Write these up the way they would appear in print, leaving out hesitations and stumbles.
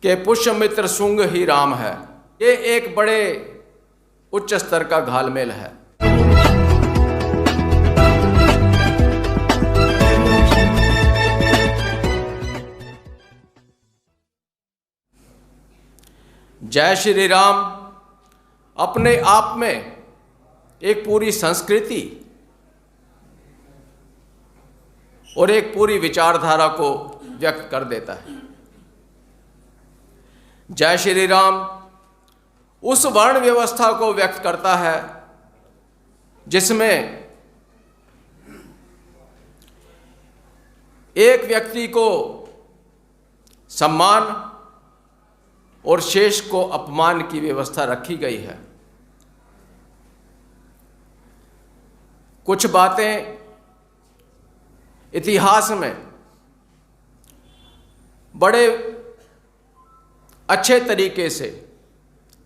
कि पुष्यमित्र शुंग ही राम है। ये एक बड़े उच्च स्तर का घालमेल है। जय श्री राम अपने आप में एक पूरी संस्कृति और एक पूरी विचारधारा को व्यक्त कर देता है। जय श्री राम उस वर्ण व्यवस्था को व्यक्त करता है जिसमें एक व्यक्ति को सम्मान और शेष को अपमान की व्यवस्था रखी गई है। कुछ बातें इतिहास में बड़े अच्छे तरीके से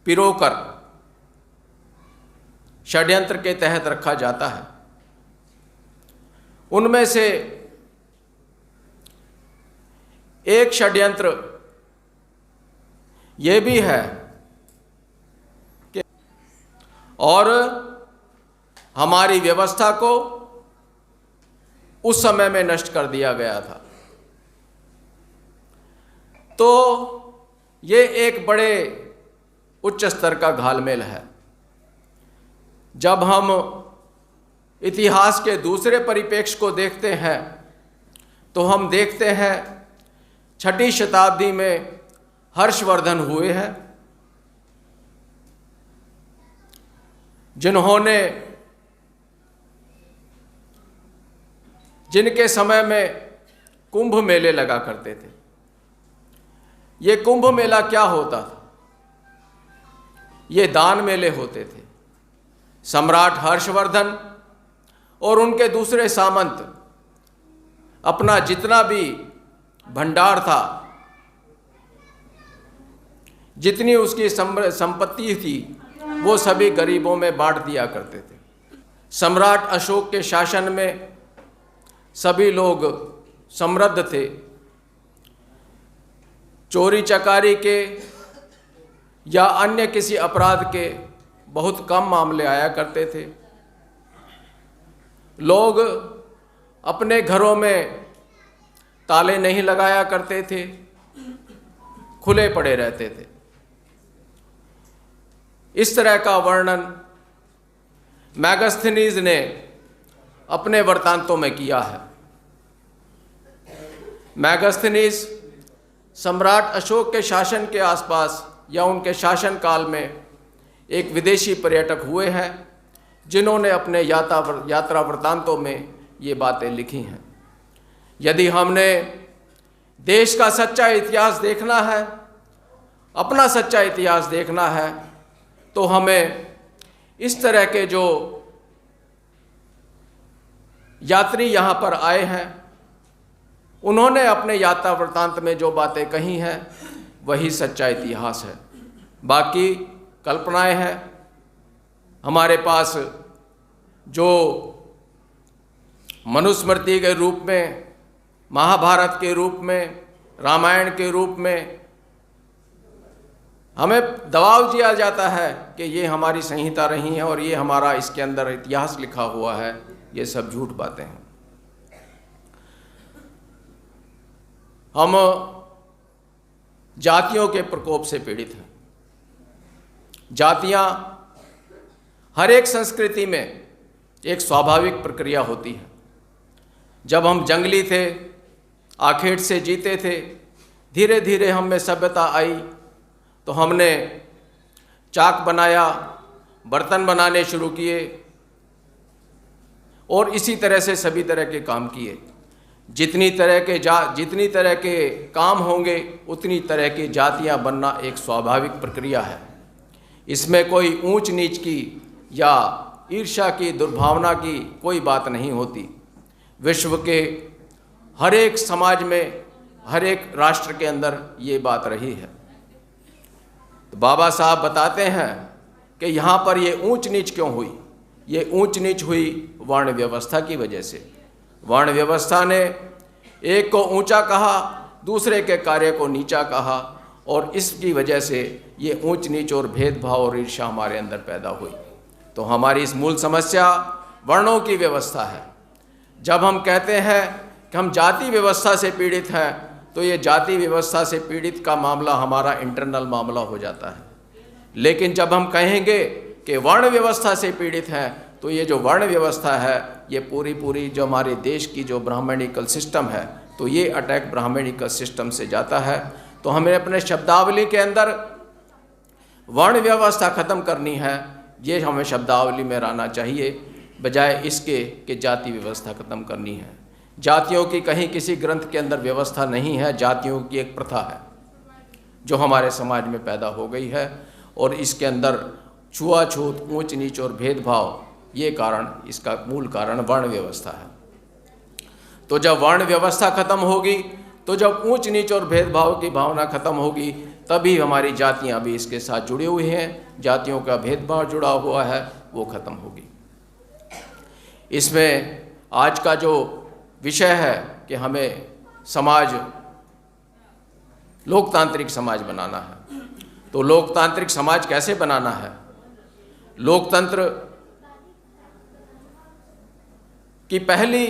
पिरोकर षड्यंत्र के तहत रखा जाता है। उनमें से एक षड्यंत्र ये भी है कि और हमारी व्यवस्था को उस समय में नष्ट कर दिया गया था। तो ये एक बड़े उच्च स्तर का घालमेल है। जब हम इतिहास के दूसरे परिप्रेक्ष्य को देखते हैं तो हम देखते हैं 6ठी शताब्दी में हर्षवर्धन हुए हैं, जिनके समय में कुंभ मेले लगा करते थे। ये कुंभ मेला क्या होता था? ये दान मेले होते थे। सम्राट हर्षवर्धन और उनके दूसरे सामंत अपना जितना भी भंडार था, जितनी उसकी संपत्ति थी, वो सभी गरीबों में बांट दिया करते थे। सम्राट अशोक के शासन में सभी लोग समृद्ध थे। चोरी चकारी के या अन्य किसी अपराध के बहुत कम मामले आया करते थे। लोग अपने घरों में ताले नहीं लगाया करते थे, खुले पड़े रहते थे। इस तरह का वर्णन मैगस्थनीज ने अपने वृत्तांतों में किया है। मैगस्थनीज सम्राट अशोक के शासन के आसपास या उनके शासन काल में एक विदेशी पर्यटक हुए हैं जिन्होंने अपने यात्रा वृत्तांतों में ये बातें लिखी हैं। यदि हमने देश का सच्चा इतिहास देखना है, अपना सच्चा इतिहास देखना है, तो हमें इस तरह के जो यात्री यहाँ पर आए हैं, उन्होंने अपने यात्रा वृत्तांत में जो बातें कही हैं वही सच्चा इतिहास है। बाकी कल्पनाएं हैं। हमारे पास जो मनुस्मृति के रूप में, महाभारत के रूप में, रामायण के रूप में हमें दबाव दिया जाता है कि ये हमारी संहिता रही है और ये हमारा इसके अंदर इतिहास लिखा हुआ है, ये सब झूठ बातें हैं। हम जातियों के प्रकोप से पीड़ित हैं। जातियां हर एक संस्कृति में एक स्वाभाविक प्रक्रिया होती है। जब हम जंगली थे, आखेट से जीते थे, धीरे धीरे हम में सभ्यता आई तो हमने चाक बनाया, बर्तन बनाने शुरू किए और इसी तरह से सभी तरह के काम किए। जितनी तरह के काम होंगे उतनी तरह की जातियां बनना एक स्वाभाविक प्रक्रिया है। इसमें कोई ऊंच नीच की या ईर्ष्या की, दुर्भावना की कोई बात नहीं होती। विश्व के हर एक समाज में, हर एक राष्ट्र के अंदर ये बात रही है। तो बाबा साहब बताते हैं कि यहाँ पर ये ऊंच नीच क्यों हुई? ये ऊंच नीच हुई वर्ण व्यवस्था की वजह से। वर्ण व्यवस्था ने एक को ऊंचा कहा, दूसरे के कार्य को नीचा कहा और इसकी वजह से ये ऊंच नीच और भेदभाव और ईर्ष्या हमारे अंदर पैदा हुई। तो हमारी इस मूल समस्या वर्णों की व्यवस्था है। जब हम कहते हैं कि हम जाति व्यवस्था से पीड़ित हैं, तो ये जाति व्यवस्था से पीड़ित का मामला हमारा इंटरनल मामला हो जाता है। लेकिन जब हम कहेंगे कि वर्ण व्यवस्था से पीड़ित हैं, तो ये जो वर्ण व्यवस्था है ये पूरी जो हमारे देश की जो ब्राह्मणिकल सिस्टम है, तो ये अटैक ब्राह्मणिकल सिस्टम से जाता है। तो हमें अपने शब्दावली के अंदर वर्ण व्यवस्था ख़त्म करनी है, ये हमें शब्दावली में रहना चाहिए, बजाय इसके कि जाति व्यवस्था ख़त्म करनी है। जातियों की कहीं किसी ग्रंथ के अंदर व्यवस्था नहीं है, जातियों की एक प्रथा है जो हमारे समाज में पैदा हो गई है, और इसके अंदर छुआछूत, ऊंच नीच और भेदभाव, ये कारण, इसका मूल कारण वर्ण व्यवस्था है। तो जब वर्ण व्यवस्था खत्म होगी, तो जब ऊंच नीच और भेदभाव की भावना खत्म होगी, तभी हमारी जातियां भी इसके साथ जुड़ी हुई हैं, जातियों का भेदभाव जुड़ा हुआ है, वो खत्म होगी। इसमें आज का जो विषय है कि हमें समाज, लोकतांत्रिक समाज बनाना है। तो लोकतांत्रिक समाज कैसे बनाना है? लोकतंत्र की पहली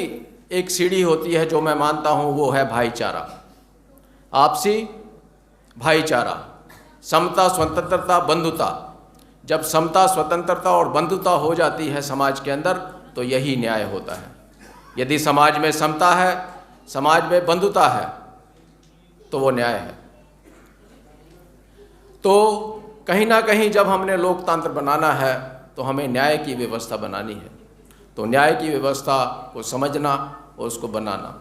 एक सीढ़ी होती है जो मैं मानता हूँ, वो है भाईचारा, आपसी भाईचारा, समता, स्वतंत्रता, बंधुता। जब समता, स्वतंत्रता और बंधुता हो जाती है समाज के अंदर, तो यही न्याय होता है। यदि समाज में समता है, समाज में बंधुता है, तो वो न्याय है। तो कहीं ना कहीं जब हमने लोकतंत्र बनाना है, तो हमें न्याय की व्यवस्था बनानी है। तो न्याय की व्यवस्था को समझना और उसको बनाना,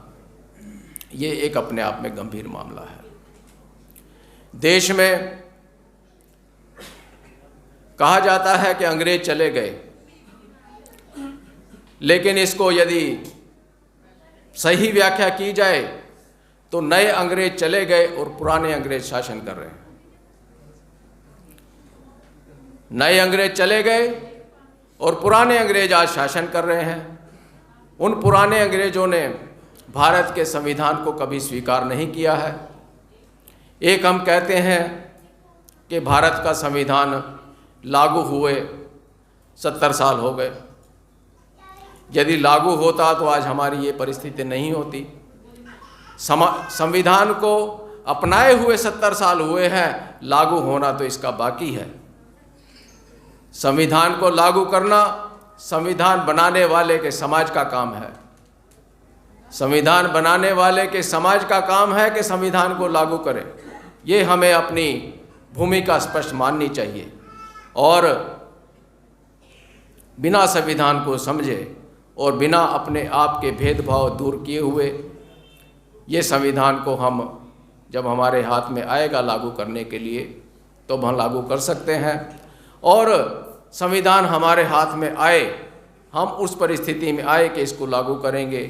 ये एक अपने आप में गंभीर मामला है। देश में कहा जाता है कि अंग्रेज चले गए, लेकिन इसको यदि सही व्याख्या की जाए तो नए अंग्रेज चले गए और पुराने अंग्रेज शासन कर रहे हैं। नए अंग्रेज चले गए और पुराने अंग्रेज आज शासन कर रहे हैं। उन पुराने अंग्रेजों ने भारत के संविधान को कभी स्वीकार नहीं किया है। एक हम कहते हैं कि भारत का संविधान लागू हुए 70 साल हो गए। यदि लागू होता तो आज हमारी ये परिस्थिति नहीं होती। संविधान को अपनाए हुए 70 साल हुए हैं, लागू होना तो इसका बाकी है। संविधान को लागू करना संविधान बनाने वाले के समाज का काम है। संविधान बनाने वाले के समाज का काम है कि संविधान को लागू करें। ये हमें अपनी भूमिका स्पष्ट माननी चाहिए और बिना संविधान को समझे और बिना अपने आप के भेदभाव दूर किए हुए ये संविधान को हम जब हमारे हाथ में आएगा लागू करने के लिए, तो हम लागू कर सकते हैं। और संविधान हमारे हाथ में आए, हम उस परिस्थिति में आए कि इसको लागू करेंगे।